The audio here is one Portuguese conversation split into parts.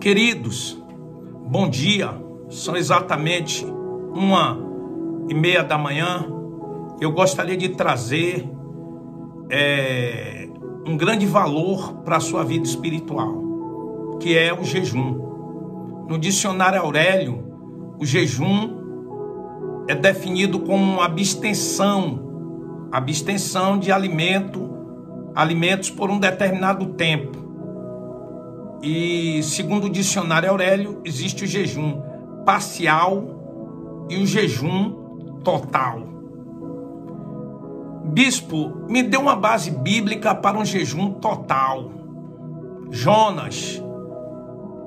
Queridos, bom dia. São exatamente 1h30 da manhã. Eu gostaria de trazer um grande valor para a sua vida espiritual, que é o jejum. No dicionário Aurélio, o jejum é definido como abstenção de alimentos por um determinado tempo. E segundo o dicionário Aurélio, existe o jejum parcial e o jejum total. Bispo, me dê uma base bíblica para um jejum total. Jonas,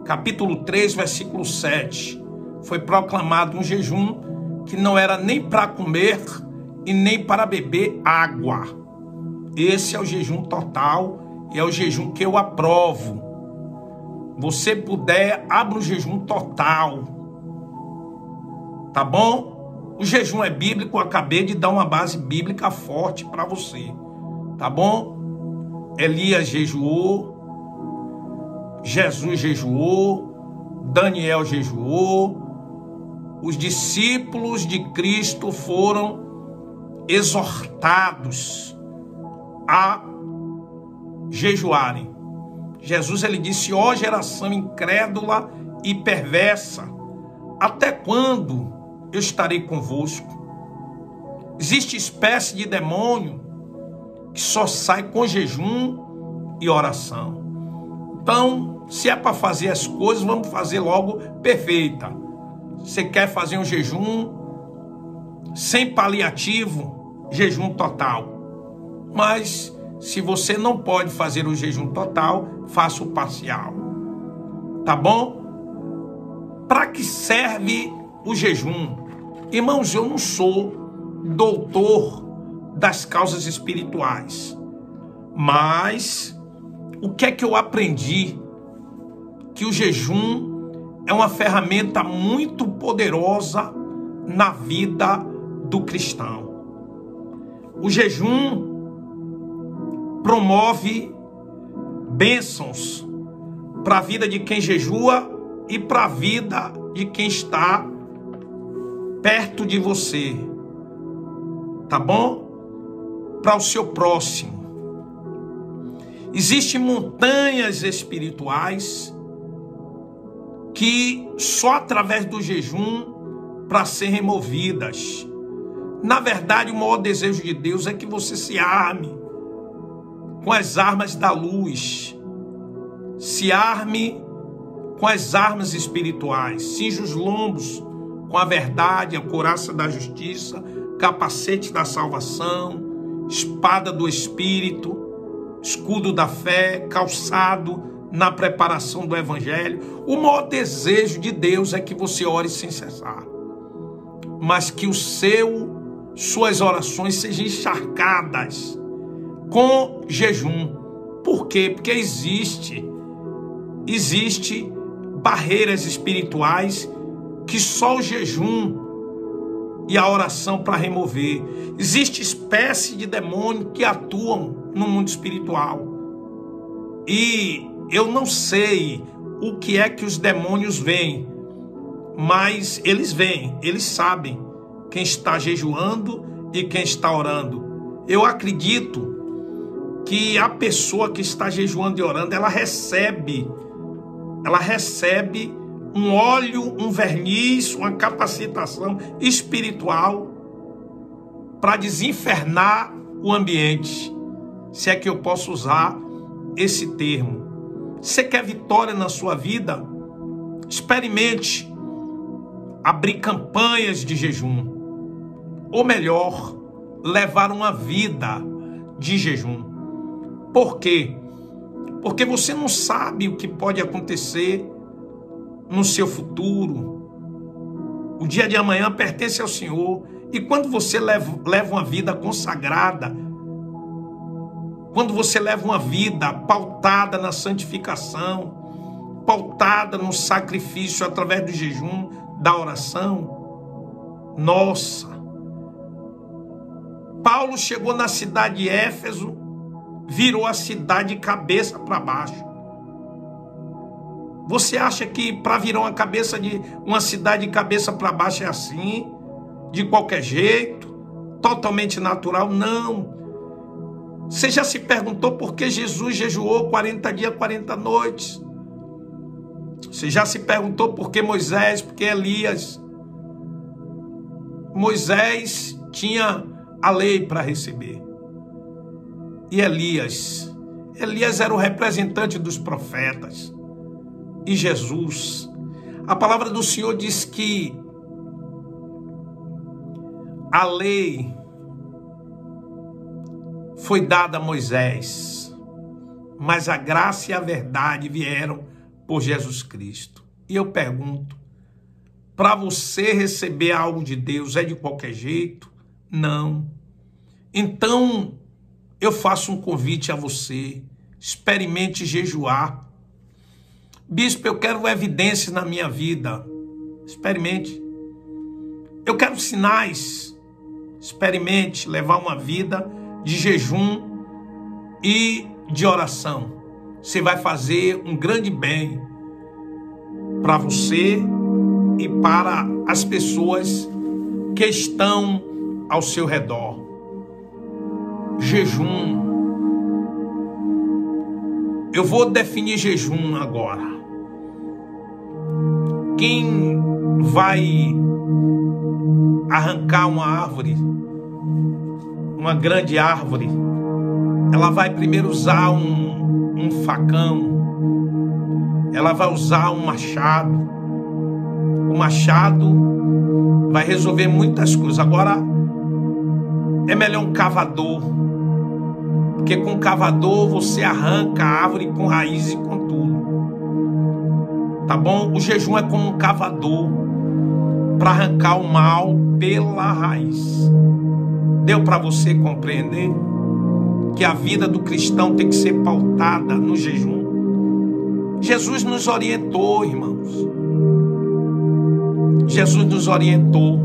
capítulo 3, versículo 7. Foi proclamado um jejum que não era nem para comer e nem para beber água. Esse é o jejum total e é o jejum que eu aprovo. Você puder, abra o jejum total. Tá bom? O jejum é bíblico, eu acabei de dar uma base bíblica forte para você. Tá bom? Elias jejuou, Jesus jejuou, Daniel jejuou. Os discípulos de Cristo foram exortados a jejuarem. Jesus, ele disse: ó geração incrédula e perversa, até quando eu estarei convosco? Existe espécie de demônio que só sai com jejum e oração. Então, se é para fazer as coisas, vamos fazer logo perfeita. Você quer fazer um jejum sem paliativo, jejum total. Mas se você não pode fazer o jejum total, faça o parcial. Tá bom? Para que serve o jejum? Irmãos, eu não sou doutor das causas espirituais. Mas o que é que eu aprendi? Que o jejum é uma ferramenta muito poderosa na vida do cristão. O jejum promove bênçãos para a vida de quem jejua e para a vida de quem está perto de você. Tá bom? Para o seu próximo. Existem montanhas espirituais que só através do jejum para ser removidas. Na verdade, o maior desejo de Deus é que você se arme com as armas da luz, se arme com as armas espirituais, cinja os lombos com a verdade, a couraça da justiça, capacete da salvação, espada do Espírito, escudo da fé, calçado na preparação do Evangelho. O maior desejo de Deus é que você ore sem cessar, mas que suas orações sejam encharcadas com jejum. Por quê? Porque existe barreiras espirituais que só o jejum e a oração para remover. Existe espécie de demônio que atuam no mundo espiritual. E eu não sei o que é que os demônios veem, mas eles veem, eles sabem quem está jejuando e quem está orando. Eu acredito que a pessoa que está jejuando e orando, ela recebe um óleo, um verniz, uma capacitação espiritual para desinfernar o ambiente, se é que eu posso usar esse termo. Você quer vitória na sua vida? Experimente abrir campanhas de jejum, ou melhor, levar uma vida de jejum. Por quê? Porque você não sabe o que pode acontecer no seu futuro. O dia de amanhã pertence ao Senhor. E quando você leva uma vida consagrada, quando você leva uma vida pautada na santificação, pautada no sacrifício através do jejum, da oração, nossa! Paulo chegou na cidade de Éfeso, virou a cidade de cabeça para baixo. Você acha que para virar uma cidade de cabeça para baixo é assim? De qualquer jeito? Totalmente natural? Não. Você já se perguntou por que Jesus jejuou 40 dias, 40 noites? Você já se perguntou por que Moisés, por que Elias? Moisés tinha a lei para receber. E Elias era o representante dos profetas. E Jesus, a palavra do Senhor diz que a lei foi dada a Moisés, mas a graça e a verdade vieram por Jesus Cristo. E eu pergunto, para você receber algo de Deus é de qualquer jeito? Não. Então, eu faço um convite a você, experimente jejuar. Bispo, eu quero evidências na minha vida. Experimente. Eu quero sinais. Experimente levar uma vida de jejum e de oração. Você vai fazer um grande bem para você e para as pessoas que estão ao seu redor. Jejum. Eu vou definir jejum agora. Quem vai arrancar uma árvore, uma grande árvore, ela vai primeiro usar um facão, ela vai usar um machado. O machado vai resolver muitas coisas. Agora, é melhor um cavador, porque com o cavador você arranca a árvore com raiz e com tudo. Tá bom? O jejum é como um cavador para arrancar o mal pela raiz. Deu para você compreender que a vida do cristão tem que ser pautada no jejum? Jesus nos orientou, irmãos. Jesus nos orientou.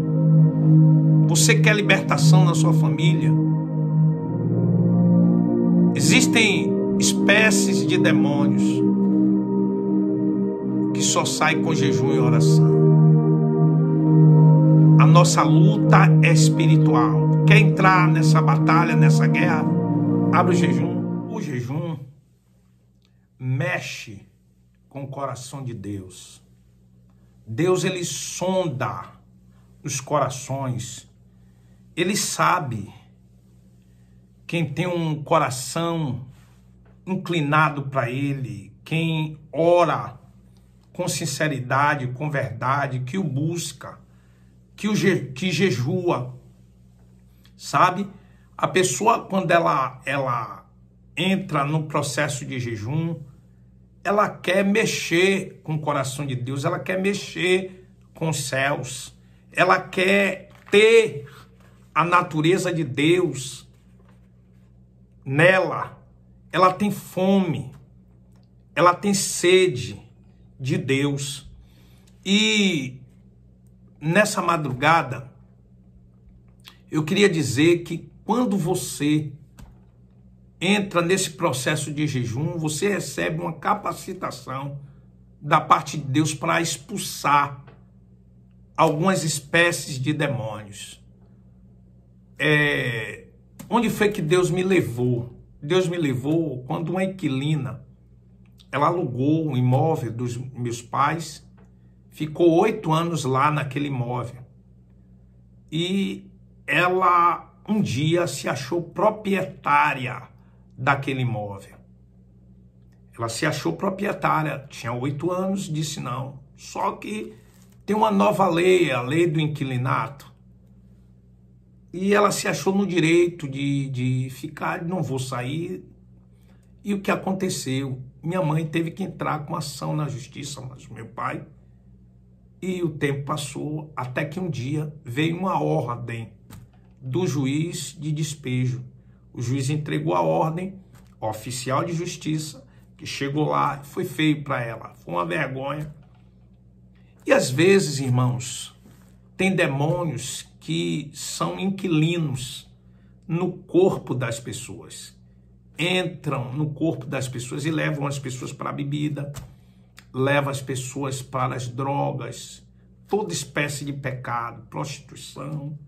Você quer libertação na sua família? Existem espécies de demônios que só saem com jejum e oração. A nossa luta é espiritual. Quer entrar nessa batalha, nessa guerra? Abre o jejum. O jejum mexe com o coração de Deus. Deus, ele sonda os corações. Ele sabe quem tem um coração inclinado para ele, quem ora com sinceridade, com verdade, que o busca, que jejua. Sabe? A pessoa, quando ela entra no processo de jejum, ela quer mexer com o coração de Deus, ela quer mexer com os céus, ela quer ter a natureza de Deus nela. Ela tem fome, ela tem sede de Deus. E nessa madrugada, eu queria dizer que quando você entra nesse processo de jejum, você recebe uma capacitação da parte de Deus para expulsar algumas espécies de demônios. Onde foi que Deus me levou? Deus me levou quando uma inquilina, ela alugou um imóvel dos meus pais, ficou 8 anos lá naquele imóvel. E ela um dia se achou proprietária daquele imóvel. Ela se achou proprietária, tinha 8 anos, disse não. Só que tem uma nova lei, a lei do inquilinato. E ela se achou no direito de ficar, não vou sair. E o que aconteceu? Minha mãe teve que entrar com ação na justiça, mas meu pai. E o tempo passou, até que um dia veio uma ordem do juiz de despejo. O juiz entregou a ordem ao oficial de justiça, que chegou lá, foi feio para ela, foi uma vergonha. E às vezes, irmãos, tem demônios que são inquilinos no corpo das pessoas. Entram no corpo das pessoas e levam as pessoas para a bebida, leva as pessoas para as drogas, toda espécie de pecado, prostituição,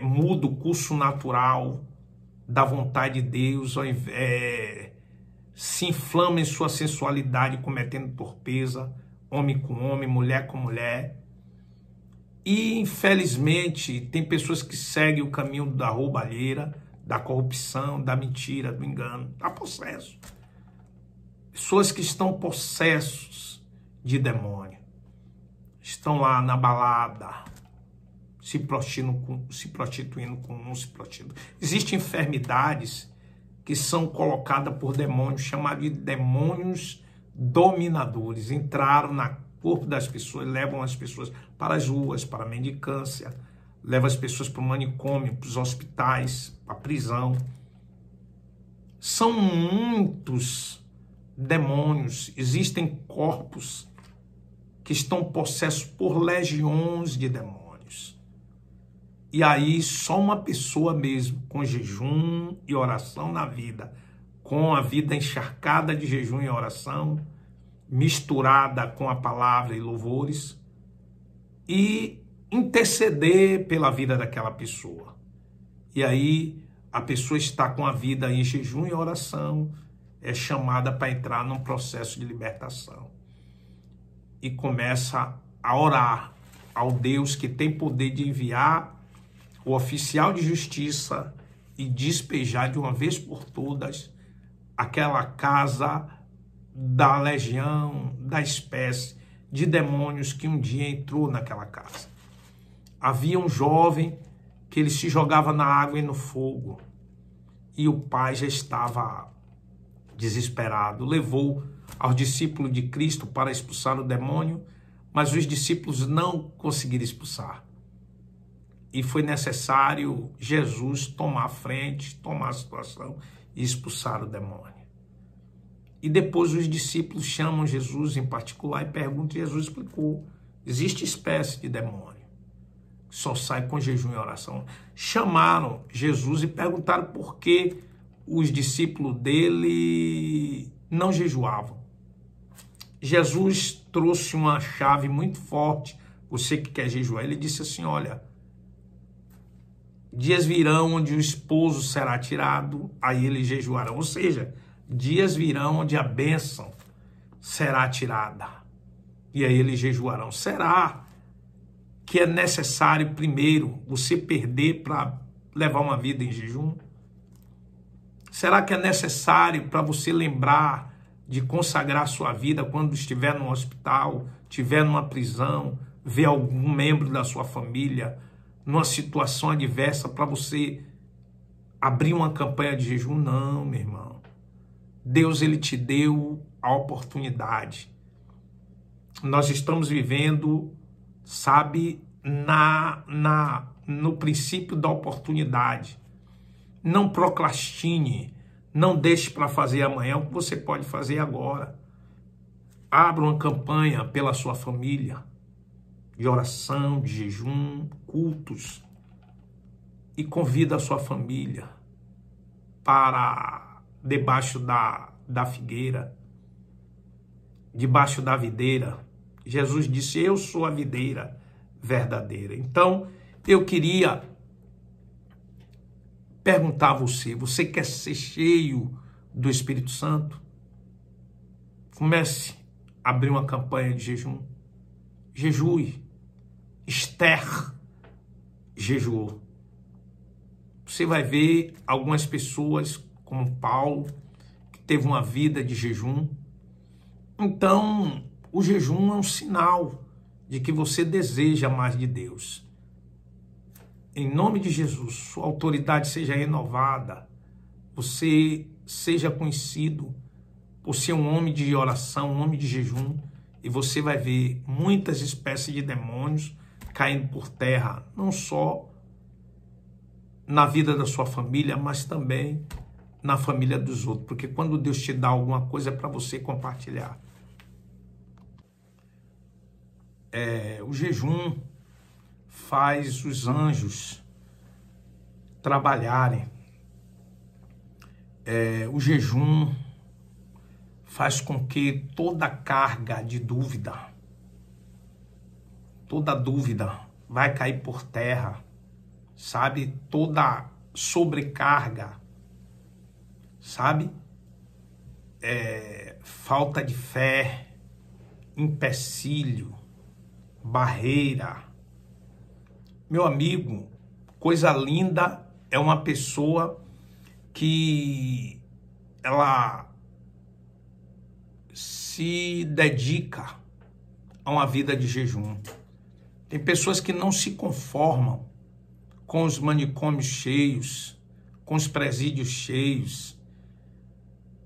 muda o curso natural da vontade de Deus, se inflama em sua sensualidade, cometendo torpeza, homem com homem, mulher com mulher. E, infelizmente, tem pessoas que seguem o caminho da roubalheira, da corrupção, da mentira, do engano, da possesso. Pessoas que estão possessos de demônio, estão lá na balada, se prostituindo com um, se prostituindo. Existem enfermidades que são colocadas por demônios, chamados de demônios dominadores. Entraram no corpo das pessoas, levam as pessoas para as ruas, para a mendicância, levam as pessoas para o manicômio, para os hospitais, para a prisão. São muitos demônios, existem corpos que estão possessos por legiões de demônios. E aí só uma pessoa mesmo, com jejum e oração na vida, com a vida encharcada de jejum e oração, misturada com a palavra e louvores, e interceder pela vida daquela pessoa. E aí a pessoa está com a vida em jejum e oração, é chamada para entrar num processo de libertação. E começa a orar ao Deus que tem poder de enviar o oficial de justiça e despejar de uma vez por todas aquela casa da legião, da espécie de demônios que um dia entrou naquela casa. Havia um jovem que ele se jogava na água e no fogo, e o pai já estava desesperado. Levou aos discípulos de Cristo para expulsar o demônio, mas os discípulos não conseguiram expulsar. E foi necessário Jesus tomar a frente, tomar a situação e expulsar o demônio. E depois os discípulos chamam Jesus em particular e perguntam, e Jesus explicou, existe espécie de demônio, que só sai com jejum e oração. Chamaram Jesus e perguntaram por que os discípulos dele não jejuavam. Jesus trouxe uma chave muito forte, você que quer jejuar, ele disse assim, olha, dias virão onde o esposo será tirado, aí eles jejuarão. Ou seja, dias virão onde a bênção será tirada, e aí eles jejuarão. Será que é necessário primeiro você perder para levar uma vida em jejum? Será que é necessário para você lembrar de consagrar sua vida quando estiver no hospital, estiver numa prisão, ver algum membro da sua família numa situação adversa, para você abrir uma campanha de jejum? Não, meu irmão. Deus, ele te deu a oportunidade. Nós estamos vivendo, sabe, no princípio da oportunidade. Não procrastine, não deixe para fazer amanhã o que você pode fazer agora. Abra uma campanha pela sua família, de oração, de jejum, cultos, e convida a sua família para debaixo da figueira, debaixo da videira. Jesus disse, eu sou a videira verdadeira. Então, eu queria perguntar a você, você quer ser cheio do Espírito Santo? Comece a abrir uma campanha de jejum. Jejue. Esther jejuou. Você vai ver algumas pessoas, como Paulo, que teve uma vida de jejum. Então, o jejum é um sinal de que você deseja mais de Deus. Em nome de Jesus, sua autoridade seja renovada, você seja conhecido por ser um homem de oração, um homem de jejum, e você vai ver muitas espécies de demônios caindo por terra, não só na vida da sua família, mas também na família dos outros, porque quando Deus te dá alguma coisa é para você compartilhar. O jejum faz os anjos trabalharem. O jejum faz com que toda carga de dúvida, toda dúvida vai cair por terra, sabe? Toda sobrecarga, sabe? Falta de fé, empecilho, barreira. Meu amigo, coisa linda é uma pessoa que ela se dedica a uma vida de jejum. Tem pessoas que não se conformam com os manicômios cheios, com os presídios cheios,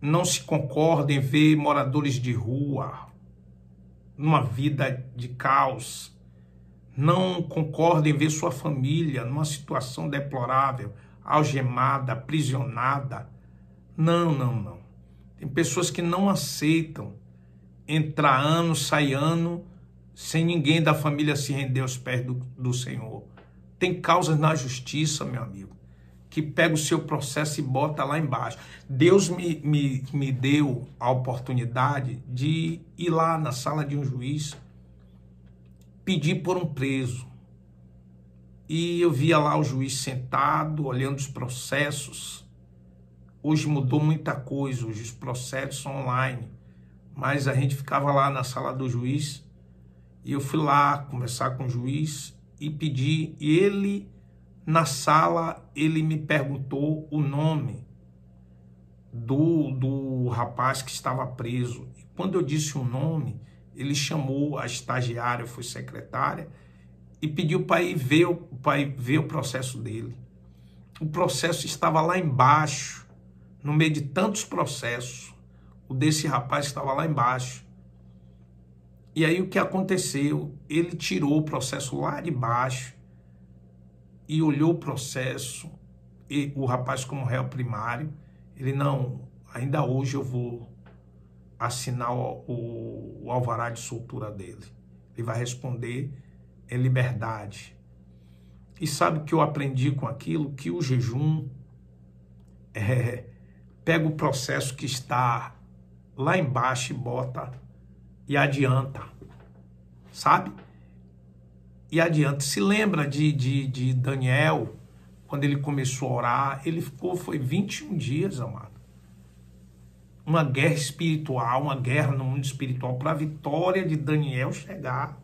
não se concordam em ver moradores de rua numa vida de caos, não concordam em ver sua família numa situação deplorável, algemada, aprisionada. Não. Tem pessoas que não aceitam entrar ano, sair ano, sem ninguém da família se render aos pés do Senhor. Tem causas na justiça, meu amigo, que pega o seu processo e bota lá embaixo. Deus me deu a oportunidade de ir lá na sala de um juiz, pedir por um preso. E eu via lá o juiz sentado, olhando os processos. Hoje mudou muita coisa, hoje os processos são online. Mas a gente ficava lá na sala do juiz, e eu fui lá conversar com o juiz e pedi, e ele, na sala, ele me perguntou o nome do rapaz que estava preso. E quando eu disse o nome, ele chamou a estagiária, foi secretária, e pediu para ir ver o processo dele. O processo estava lá embaixo, no meio de tantos processos. O desse rapaz estava lá embaixo. E aí o que aconteceu? Ele tirou o processo lá de baixo e olhou o processo, e o rapaz como réu primário, ele não, ainda hoje eu vou assinar o alvará de soltura dele. Ele vai responder em liberdade. E sabe o que eu aprendi com aquilo? Que o jejum pega o processo que está lá embaixo e bota e adianta, sabe? E adianta. Se lembra de Daniel, quando ele começou a orar, ele foi 21 dias, amado. Uma guerra espiritual, uma guerra no mundo espiritual, para a vitória de Daniel chegar.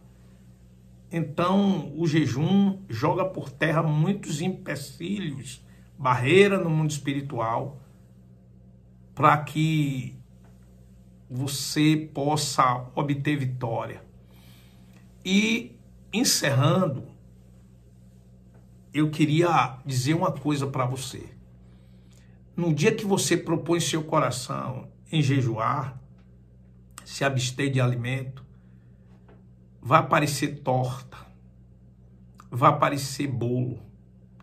Então, o jejum joga por terra muitos empecilhos, barreira no mundo espiritual, para que você possa obter vitória. E, encerrando, eu queria dizer uma coisa para você. No dia que você propõe seu coração em jejuar, se abster de alimento, vai aparecer torta, vai aparecer bolo,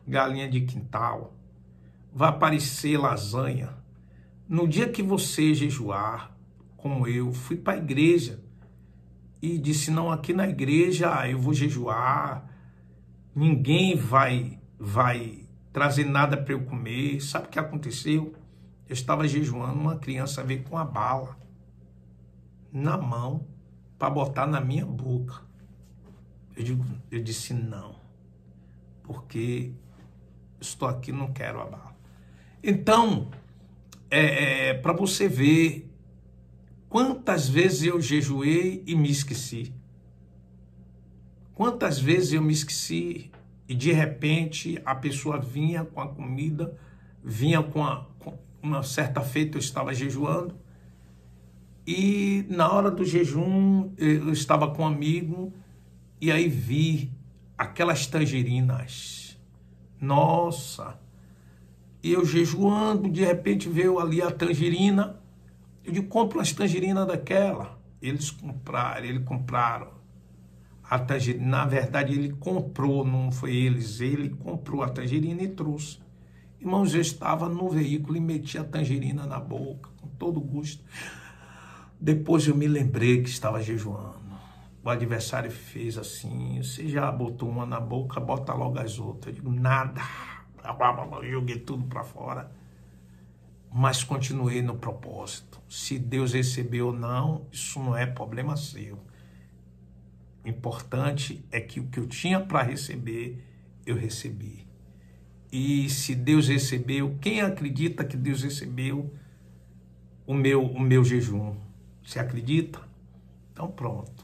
galinha de quintal, vai aparecer lasanha. No dia que você jejuar, como eu, fui para a igreja e disse, não, aqui na igreja eu vou jejuar, ninguém vai trazer nada para eu comer. Sabe o que aconteceu? Eu estava jejuando, uma criança veio com a bala na mão para botar na minha boca. Eu disse não, porque estou aqui, não quero a bala. Então, para você ver quantas vezes eu jejuei e me esqueci. Quantas vezes eu me esqueci e de repente a pessoa vinha com a comida, vinha com uma certa feita, eu estava jejuando, e na hora do jejum eu estava com um amigo e aí vi aquelas tangerinas. Nossa! E eu jejuando, de repente veio ali a tangerina. Eu digo, compra umas tangerinas daquela. Eles compraram a tangerina. Na verdade, ele comprou, não foi eles. Ele comprou a tangerina e trouxe. Irmãos, eu estava no veículo e meti a tangerina na boca, com todo gosto. Depois eu me lembrei que estava jejuando. O adversário fez assim, você já botou uma na boca, bota logo as outras. Eu digo, nada. Eu joguei tudo para fora. mas continuei no propósito. Se Deus recebeu ou não, isso não é problema seu. O importante é que o que eu tinha para receber, eu recebi. E se Deus recebeu, quem acredita que Deus recebeu o meu jejum? Você acredita? Então pronto.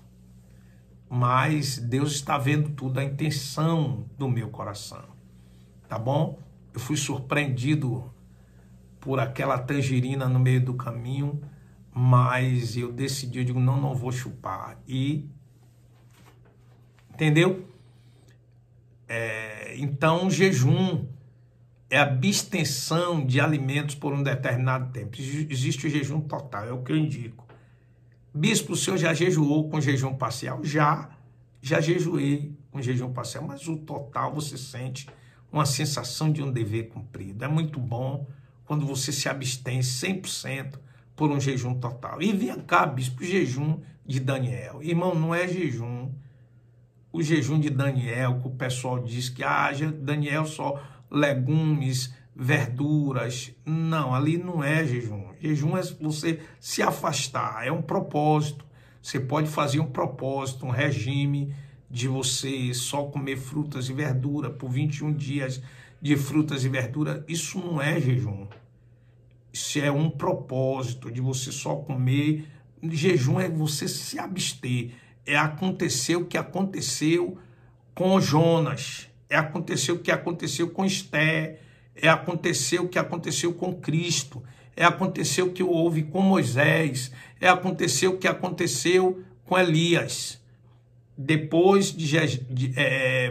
Mas Deus está vendo tudo, a intenção do meu coração. Tá bom? Eu fui surpreendido por aquela tangerina no meio do caminho, mas eu decidi, eu digo, não vou chupar. E, entendeu? Então, jejum é abstenção de alimentos por um determinado tempo. Existe o jejum total, é o que eu indico. Bispo, o senhor já jejuou com jejum parcial? Já jejuei com jejum parcial, mas o total você sente uma sensação de um dever cumprido. É muito bom quando você se abstém 100% por um jejum total. E vem cá, bispo, o jejum de Daniel. Irmão, não é jejum. O jejum de Daniel, que o pessoal diz que Daniel só legumes, verduras. Não, ali não é jejum. Jejum é você se afastar, é um propósito. Você pode fazer um propósito, um regime de você só comer frutas e verduras por 21 dias de frutas e verduras. Isso não é jejum. Isso é um propósito de você só comer. Jejum é você se abster. É acontecer o que aconteceu com Jonas. É acontecer o que aconteceu com Esté. É acontecer o que aconteceu com Cristo. É acontecer o que houve com Moisés. É acontecer o que aconteceu com Elias. Depois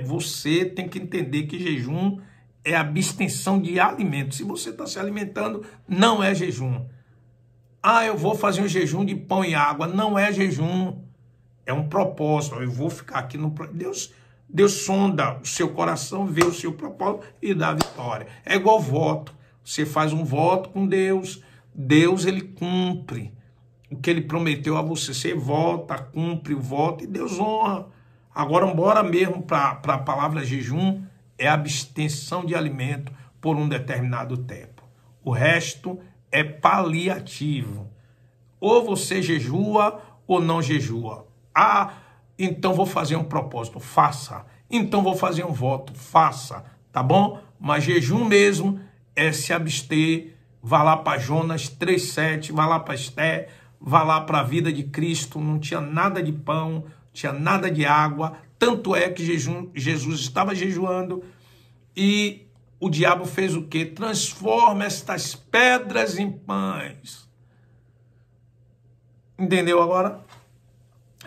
você tem que entender que jejum é abstenção de alimentos. Se você está se alimentando, não é jejum. Eu vou fazer um jejum de pão e água. Não é jejum. É um propósito. Eu vou ficar aqui no... Deus sonda o seu coração, vê o seu propósito e dá a vitória. É igual voto. Você faz um voto com Deus. Deus, ele cumpre o que ele prometeu a você. Você vota, cumpre o voto e Deus honra. Agora, embora mesmo para a palavra jejum, é abstenção de alimento por um determinado tempo. O resto é paliativo. Ou você jejua ou não jejua. Então vou fazer um propósito, faça. Então vou fazer um voto, faça. Tá bom? Mas jejum mesmo é se abster. Vá lá para Jonas 3,7, vá lá para Esté, vá lá para a vida de Cristo. Não tinha nada de pão, não tinha nada de água. Tanto é que Jesus estava jejuando e o diabo fez o quê? Transforma estas pedras em pães. Entendeu agora?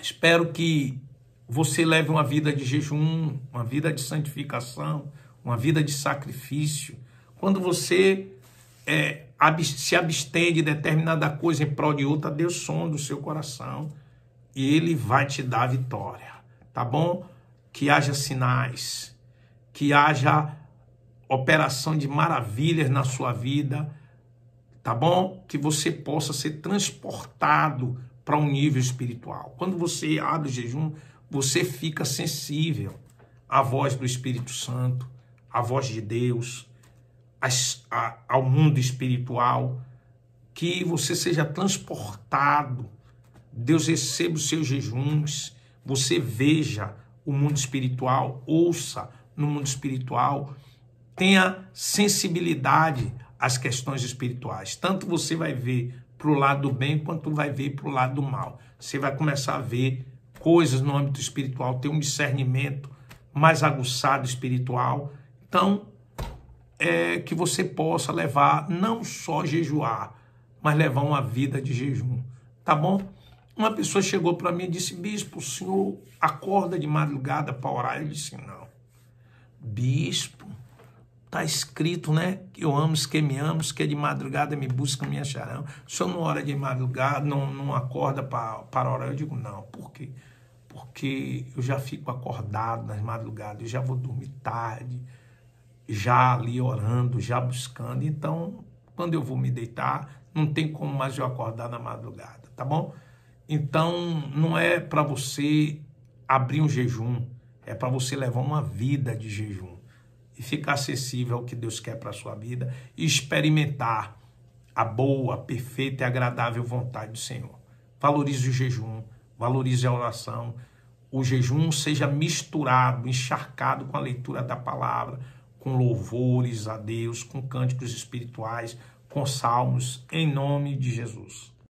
Espero que você leve uma vida de jejum, uma vida de santificação, uma vida de sacrifício. Quando você se abstém de determinada coisa em prol de outra, Deus sonda o seu coração e Ele vai te dar a vitória. Tá bom? Que haja sinais, que haja operação de maravilhas na sua vida, tá bom? Que você possa ser transportado para um nível espiritual. Quando você abre o jejum, você fica sensível à voz do Espírito Santo, à voz de Deus, ao mundo espiritual, que você seja transportado. Deus receba os seus jejuns, você veja o mundo espiritual, ouça no mundo espiritual, tenha sensibilidade às questões espirituais. Tanto você vai ver para o lado do bem, quanto vai ver para o lado do mal. Você vai começar a ver coisas no âmbito espiritual, ter um discernimento mais aguçado espiritual. Então, que você possa levar, não só jejuar, mas levar uma vida de jejum. Tá bom? Uma pessoa chegou para mim e disse: bispo, o senhor acorda de madrugada para orar? Eu disse: não. Bispo, está escrito, né? Que eu amo os que me amam, os que de madrugada me buscam, me acharão. O senhor não ora de madrugada, não acorda para orar? Eu digo: não. Por quê? Porque eu já fico acordado nas madrugadas, eu já vou dormir tarde, já ali orando, já buscando. Então, quando eu vou me deitar, não tem como mais eu acordar na madrugada, tá bom? Então, não é para você abrir um jejum, é para você levar uma vida de jejum e ficar acessível ao que Deus quer para a sua vida e experimentar a boa, perfeita e agradável vontade do Senhor. Valorize o jejum, valorize a oração. O jejum seja misturado, encharcado com a leitura da palavra, com louvores a Deus, com cânticos espirituais, com salmos, em nome de Jesus.